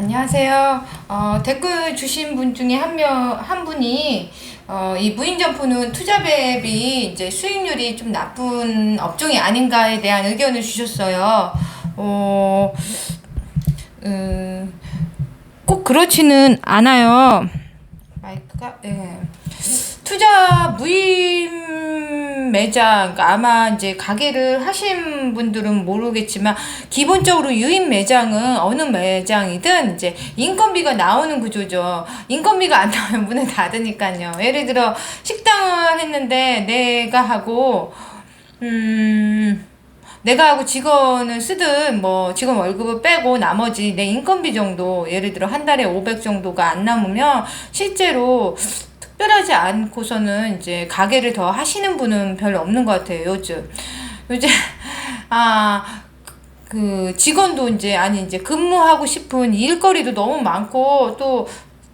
안녕하세요. 댓글 주신 분 중에 한 분이, 이 무인점포는 투자배비 이제 수익률이 좀 나쁜 업종이 아닌가에 대한 의견을 주셨어요. 꼭 그렇지는 않아요. 마이크가, 네. 투자 무임 매장, 그러니까 아마 이제 가게를 하신 분들은 모르겠지만, 기본적으로 유임 매장은 어느 매장이든 이제 인건비가 나오는 구조죠. 인건비가 안 나오면 문을 닫으니까요. 예를 들어, 식당을 했는데 내가 하고 직원을 쓰든 뭐 직원 월급을 빼고 나머지 내 인건비 정도, 예를 들어 한 달에 500 정도가 안 남으면 실제로 특별하지 않고서는 이제 가게를 더 하시는 분은 별로 없는 것 같아요. 요즘 그 직원도 이제 근무하고 싶은 일거리도 너무 많고, 또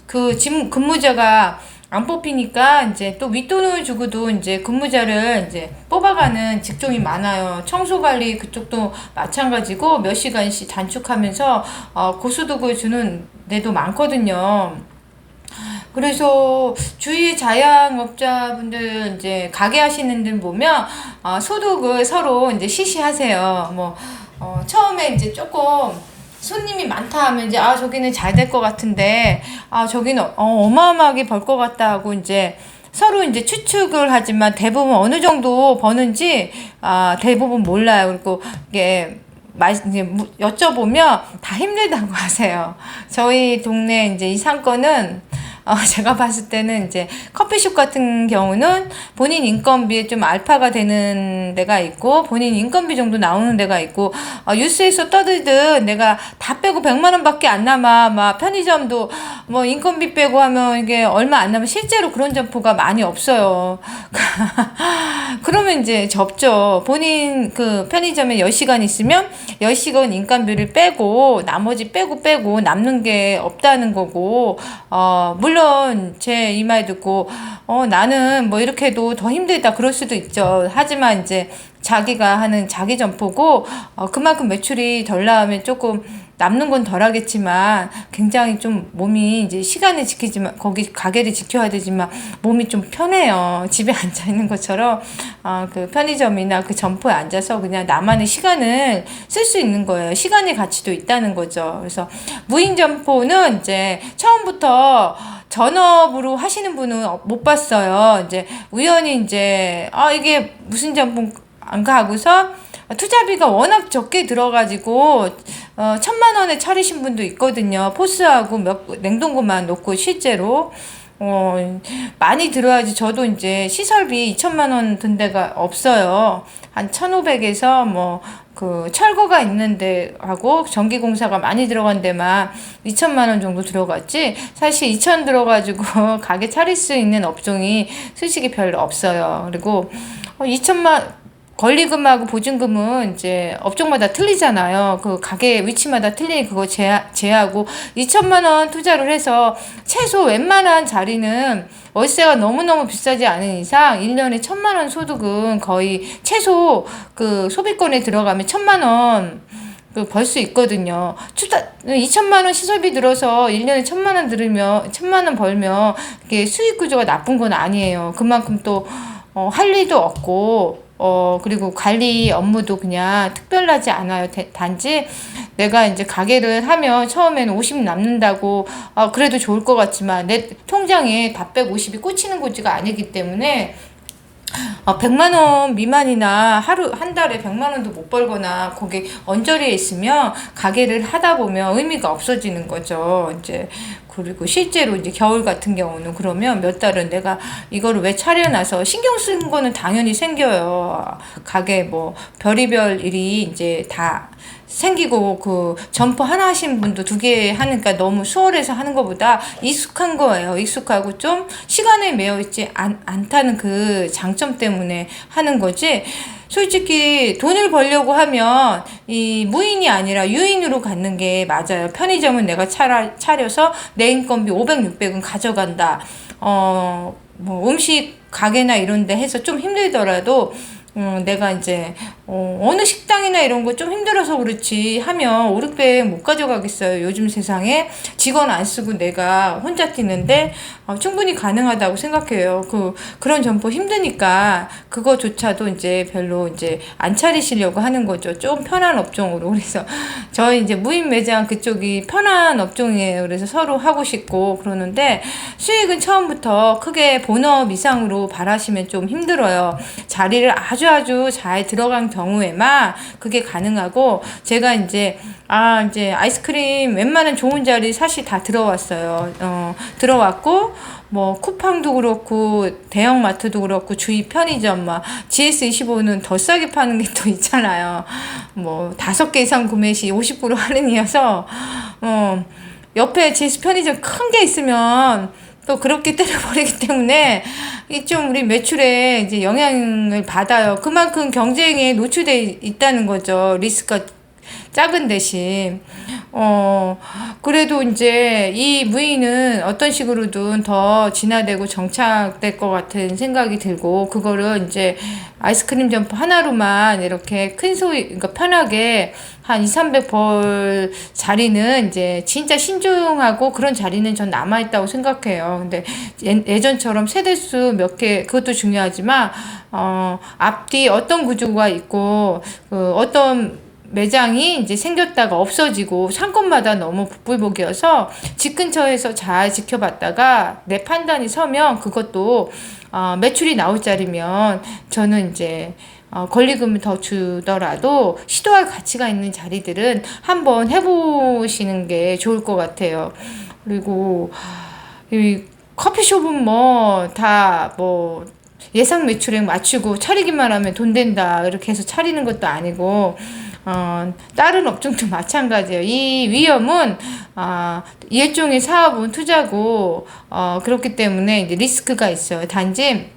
그 근무자가 안 뽑히니까 이제 또 윗돈을 주고도 이제 근무자를 이제 뽑아가는 직종이 많아요. 청소관리 그쪽도 마찬가지고, 몇 시간씩 단축하면서 고소득을 주는 데도 많거든요. 그래서 주위 자영업자분들, 이제 가게 하시는 분 보면 소득을 서로 이제 시시하세요. 처음에 이제 조금 손님이 많다 하면 이제 저기는 잘 될 것 같은데, 저기는 어마어마하게 벌 것 같다 하고 이제 서로 이제 추측을 하지만, 대부분 어느 정도 버는지 대부분 몰라요. 그리고 이게 이제 여쭤보면 다 힘들다고 하세요. 저희 동네 이제 이 상권은 제가 봤을 때는 이제 커피숍 같은 경우는 본인 인건비에 좀 알파가 되는 데가 있고, 본인 인건비 정도 나오는 데가 있고, 뉴스에서 떠들듯 내가 다 빼고 100만 원밖에 안 남아, 막 편의점도 뭐 인건비 빼고 하면 이게 얼마 안 남아. 실제로 그런 점포가 많이 없어요. 그러면 이제 접죠. 본인 그 편의점에 10시간 있으면 10시간 인건비를 빼고 나머지 빼고 남는 게 없다는 거고, 물론 제 이 말 듣고 나는 뭐 이렇게 해도 더 힘들다 그럴 수도 있죠. 하지만 이제 자기가 하는 자기 점포고, 그만큼 매출이 덜 나오면 조금 남는 건 덜 하겠지만, 굉장히 좀 몸이 이제 시간을 지키지만, 거기 가게를 지켜야 되지만 몸이 좀 편해요. 집에 앉아 있는 것처럼 그 편의점이나 그 점포에 앉아서 그냥 나만의 시간을 쓸 수 있는 거예요. 시간의 가치도 있다는 거죠. 그래서 무인 점포는 이제 처음부터 전업으로 하시는 분은 못 봤어요. 이제 우연히 이제 이게 무슨 점포인가 하고서, 투자비가 워낙 적게 들어가지고 1,000만 원에 차리신 분도 있거든요. 포스하고 냉동고만 놓고. 실제로 많이 들어야지. 저도 이제 시설비 2,000만 원 든 데가 없어요. 한 1,500에서 그 철거가 있는데 하고 전기공사가 많이 들어간 데만 2,000만 원 정도 들어갔지, 사실 2,000 들어가지고 가게 차릴 수 있는 업종이 솔직히 별로 없어요. 그리고 2,000만 권리금하고 보증금은 이제 업종마다 틀리잖아요. 그 가게 위치마다 틀리니 그거 제하고, 2,000만 원 투자를 해서 최소 웬만한 자리는 월세가 너무너무 비싸지 않은 이상 1년에 1,000만 원 소득은 거의 최소 그 소비권에 들어가면 1,000만 원 벌 수 있거든요. 2,000만 원 시설비 들어서 1년에 1,000만 원 벌면 이게 수익 구조가 나쁜 건 아니에요. 그만큼 또 할 일도 없고, 그리고 관리 업무도 그냥 특별하지 않아요. 단지 내가 이제 가게를 하면 처음에는 50 남는다고 그래도 좋을 것 같지만, 내 통장에 다 빼고 50이 꽂히는 고지가 아니기 때문에 100만 원 미만이나 한 달에 100만 원도 못 벌거나 거기 언저리에 있으면 가게를 하다 보면 의미가 없어지는 거죠. 이제 그리고 실제로 이제 겨울 같은 경우는 그러면 몇 달은 내가 이거를 왜 차려놔서, 신경 쓰는 거는 당연히 생겨요. 가게 뭐 별의별 일이 이제 다 생기고, 그 점포 하나 하신 분도 2개 하니까 너무 수월해서 하는 것보다 익숙한 거예요. 익숙하고 좀 시간에 매여 있지 않다는 그 장점 때문에 하는 거지. 솔직히 돈을 벌려고 하면 이 무인이 아니라 유인으로 갖는 게 맞아요. 편의점은 내가 차려서 내 인건비 500, 600은 가져간다. 음식 가게나 이런 데 해서 좀 힘들더라도 내가 이제 어느 식당이나 이런 거 좀 힘들어서 그렇지 하면 5, 600 못 가져가겠어요. 요즘 세상에 직원 안 쓰고 내가 혼자 뛰는데 충분히 가능하다고 생각해요. 그런 점포 힘드니까 그거조차도 이제 별로 이제 안 차리시려고 하는 거죠. 좀 편한 업종으로. 그래서 저희 이제 무인 매장 그쪽이 편한 업종이에요. 그래서 서로 하고 싶고 그러는데 수익은 처음부터 크게 본업 이상으로 바라시면 좀 힘들어요. 자리를 아주 잘 들어간 경우에만 그게 가능하고 제가 이제 아이스크림 웬만한 좋은 자리 사실 다 들어왔어요. 들어왔고 뭐 쿠팡도 그렇고 대형마트도 그렇고 주위 편의점 막 GS25는 더 싸게 파는 게 또 있잖아요. 뭐 5개 이상 구매 시 50% 할인이어서 옆에 GS 편의점 큰 게 있으면 또 그렇게 때려버리기 때문에 이 좀 우리 매출에 이제 영향을 받아요. 그만큼 경쟁에 노출돼 있다는 거죠. 리스크가 작은 대신 그래도 이제 이 무인은 어떤 식으로든 더 진화되고 정착될 것 같은 생각이 들고 그거를 이제 아이스크림 점포 하나로만 이렇게 큰 소위 그러니까 편하게 한 2, 300 벌 자리는 이제 진짜 신중하고 그런 자리는 전 남아있다고 생각해요. 근데 예전처럼 세대수 몇 개 그것도 중요하지만 앞뒤 어떤 구조가 있고 어떤 매장이 이제 생겼다가 없어지고 상권마다 너무 복불복이어서 집 근처에서 잘 지켜봤다가 내 판단이 서면 그것도 매출이 나올 자리면 저는 이제 권리금을 더 주더라도 시도할 가치가 있는 자리들은 한번 해보시는 게 좋을 것 같아요. 그리고 이 커피숍은 뭐 예상 매출액 맞추고 차리기만 하면 돈 된다 이렇게 해서 차리는 것도 아니고 다른 업종도 마찬가지예요. 이 위험은 일종의 사업은 투자고 그렇기 때문에 이제 리스크가 있어요. 단지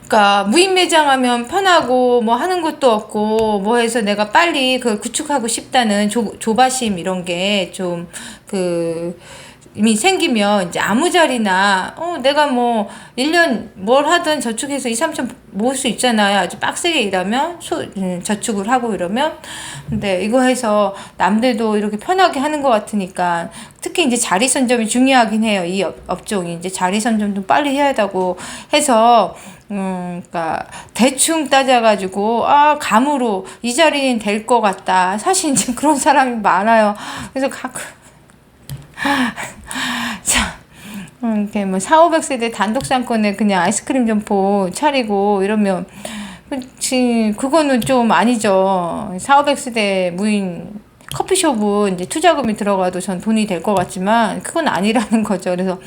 그러니까 무인 매장하면 편하고 뭐 하는 것도 없고 뭐 해서 내가 빨리 그걸 구축하고 싶다는 조바심 이런 게 좀 이미 생기면 이제 아무 자리나 내가 뭐 1년 뭘 하든 저축해서 2, 3천 모을 수 있잖아요. 아주 빡세게 일하면 저축을 하고 이러면. 근데 이거 해서 남들도 이렇게 편하게 하는 것 같으니까 특히 이제 자리 선점이 중요하긴 해요. 이 업종이 이제 자리 선점도 빨리 해야 한다고 해서 그러니까 대충 따져가지고 감으로 이 자리는 될 것 같다. 사실 이제 그런 사람이 많아요. 그래서 가끔 자, 이렇게 뭐 4, 500세대 단독 상권에 그냥 아이스크림 점포 차리고 이러면 그치 그거는 좀 아니죠. 4, 500세대 무인 커피숍은 이제 투자금이 들어가도 전 돈이 될 것 같지만 그건 아니라는 거죠. 그래서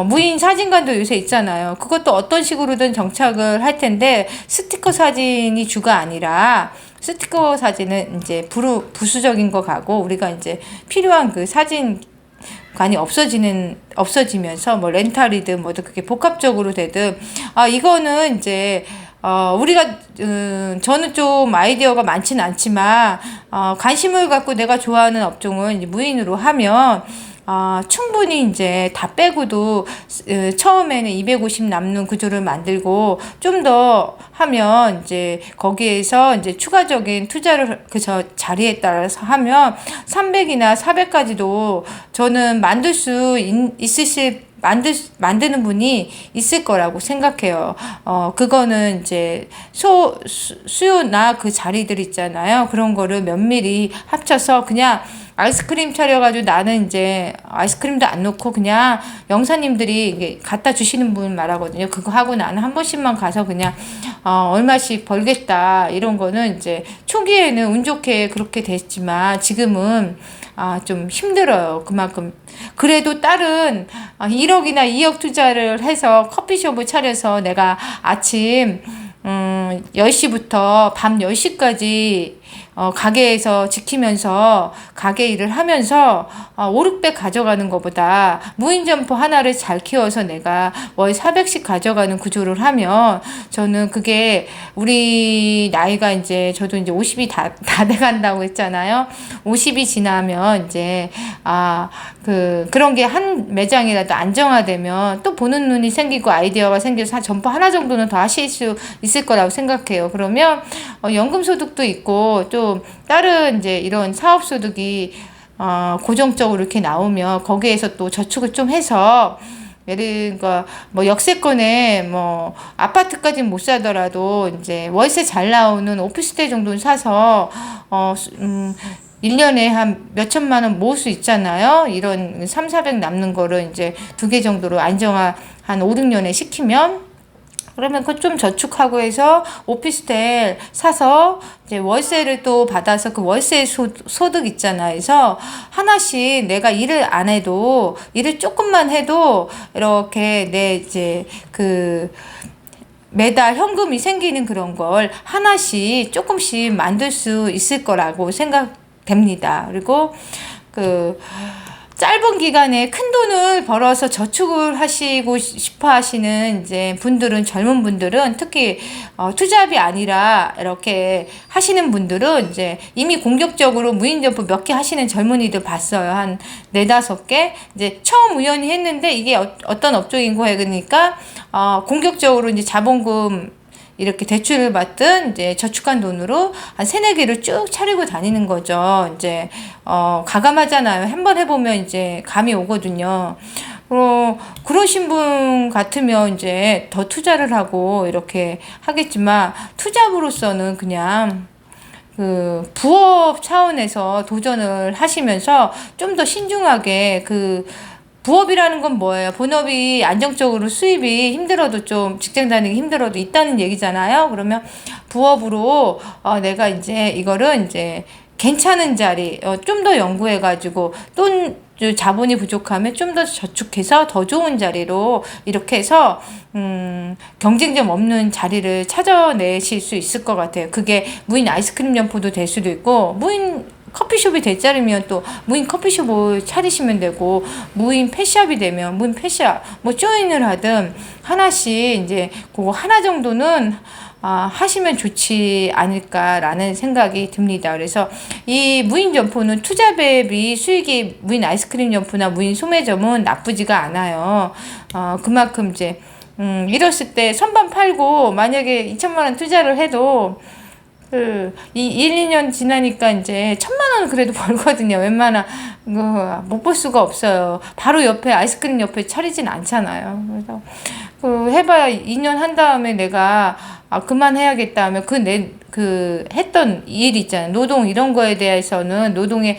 무인 사진관도 요새 있잖아요. 그것도 어떤 식으로든 정착을 할 텐데 스티커 사진이 주가 아니라 스티커 사진은 이제 부수적인 거 가고 우리가 이제 필요한 그 사진 관이 없어지면서 뭐 렌탈이든 뭐든 그게 복합적으로 되든 이거는 이제 우리가 저는 좀 아이디어가 많지는 않지만 관심을 갖고 내가 좋아하는 업종은 이제 무인으로 하면 충분히 이제 다 빼고도 처음에는 250 남는 구조를 만들고 좀 더 하면 이제 거기에서 이제 추가적인 투자를 저 자리에 따라서 하면 300이나 400까지도 저는 만드는 분이 있을 거라고 생각해요. 그거는 이제 수요나 그 자리들 있잖아요. 그런 거를 면밀히 합쳐서 그냥 아이스크림 차려가지고 나는 이제 아이스크림도 안 넣고 그냥 영사님들이 이게 갖다 주시는 분 말하거든요. 그거 하고 나는 한 번씩만 가서 그냥 얼마씩 벌겠다 이런 거는 이제 초기에는 운 좋게 그렇게 됐지만 지금은 좀 힘들어요. 그만큼 그래도 다른 1억이나 2억 투자를 해서 커피숍을 차려서 내가 아침 10시부터 밤 10시까지 가게에서 지키면서 가게 일을 하면서 5, 600 가져가는 것보다 무인 점포 하나를 잘 키워서 내가 월 400씩 가져가는 구조를 하면 저는 그게 우리 나이가 이제 저도 이제 50이 다 돼간다고 했잖아요. 50이 지나면 이제 그런 게 한 매장이라도 안정화되면 또 보는 눈이 생기고 아이디어가 생겨서 점포 하나 정도는 더 하실 수 있을 거라고 생각해요. 그러면 연금소득도 있고 또 다른 이제 이런 사업소득이 고정적으로 이렇게 나오면 거기에서 또 저축을 좀 해서 예를 들어 뭐 역세권에 뭐 아파트까지는 못 사더라도 이제 월세 잘 나오는 오피스텔 정도는 사서 1년에 한 몇천만 원 모을 수 있잖아요. 이런 3, 400 남는 거를 이제 2개 정도로 안정화 한 5, 6년에 시키면 그러면 그 좀 저축하고 해서 오피스텔 사서 이제 월세를 또 받아서 그 월세 소득 있잖아요. 그래서 하나씩 내가 일을 안 해도 일을 조금만 해도 이렇게 내 이제 매달 현금이 생기는 그런 걸 하나씩 조금씩 만들 수 있을 거라고 생각됩니다. 그리고 짧은 기간에 큰 돈을 벌어서 저축을 하시고 싶어 하시는 이제 분들은, 젊은 분들은 특히 투잡이 아니라 이렇게 하시는 분들은 이제 이미 공격적으로 무인점포 몇 개 하시는 젊은이들 봤어요. 한 4-5개. 이제 처음 우연히 했는데 이게 어떤 업종인 거예요. 그러니까 공격적으로 이제 자본금 이렇게 대출을 받든 이제 저축한 돈으로 한 3-4개를 쭉 차리고 다니는 거죠. 이제 가감하잖아요. 한번 해보면 이제 감이 오거든요. 그러신 분 같으면 이제 더 투자를 하고 이렇게 하겠지만 투잡으로서는 그냥 부업 차원에서 도전을 하시면서 좀 더 신중하게 부업이라는 건 뭐예요? 본업이 안정적으로 수입이 힘들어도 좀 직장 다니기 힘들어도 있다는 얘기잖아요. 그러면 부업으로 내가 이제 이거를 이제 괜찮은 자리 좀 더 연구해가지고 자본이 부족하면 좀 더 저축해서 더 좋은 자리로 이렇게 해서 경쟁점 없는 자리를 찾아내실 수 있을 것 같아요. 그게 무인 아이스크림 점포도 될 수도 있고 무인 커피숍이 될 자리면 또 무인 커피숍을 차리시면 되고 무인 펫샵이 되면 무인 펫샵 뭐 조인을 하든 하나씩 이제 그거 하나 정도는 하시면 좋지 않을까라는 생각이 듭니다. 그래서 이 무인 점포는 투자 대비 수익이 무인 아이스크림 점포나 무인 소매점은 나쁘지가 않아요. 그만큼 이제 이랬을 때 선반 팔고 만약에 2천만 원 투자를 해도 1, 2년 지나니까 이제 1,000만 원은 그래도 벌거든요. 못 볼 수가 없어요. 바로 옆에 아이스크림 옆에 차리진 않잖아요. 그래서 해봐야 2년 한 다음에 내가 그만해야겠다 하면 했던 일 있잖아요. 노동 이런 거에 대해서는 노동의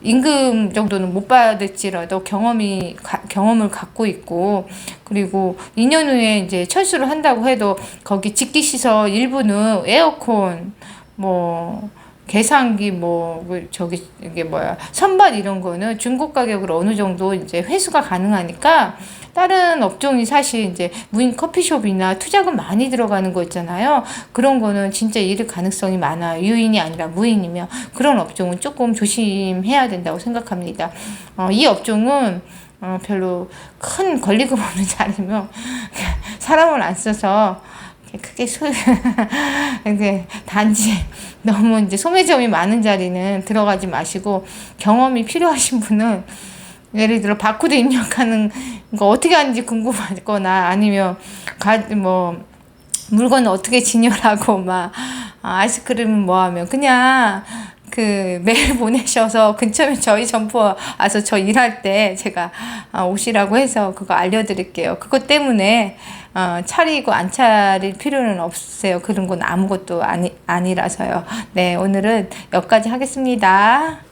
임금 정도는 못 받을지라도 경험을 갖고 있고, 그리고 2년 후에 이제 철수를 한다고 해도 거기 직기시설 일부는 에어컨, 계산기, 선반 이런 거는 중고 가격으로 어느 정도 이제 회수가 가능하니까 다른 업종이 사실 이제 무인 커피숍이나 투자금 많이 들어가는 거 있잖아요. 그런 거는 진짜 잃을 가능성이 많아요. 유인이 아니라 무인이면. 그런 업종은 조금 조심해야 된다고 생각합니다. 이 업종은 별로 큰 권리금 없는 자리면 사람을 안 써서 크게 단지 너무 이제 소매점이 많은 자리는 들어가지 마시고, 경험이 필요하신 분은 예를 들어 바코드 입력하는 거 어떻게 하는지 궁금하거나 아니면 물건 어떻게 진열하고 아이스크림 하면 그냥 메일 보내셔서 근처에 저희 점포 와서 저 일할 때 제가 오시라고 해서 그거 알려드릴게요. 그것 때문에 차리고 안 차릴 필요는 없으세요. 그런 건 아무것도 아니라서요. 네, 오늘은 여기까지 하겠습니다.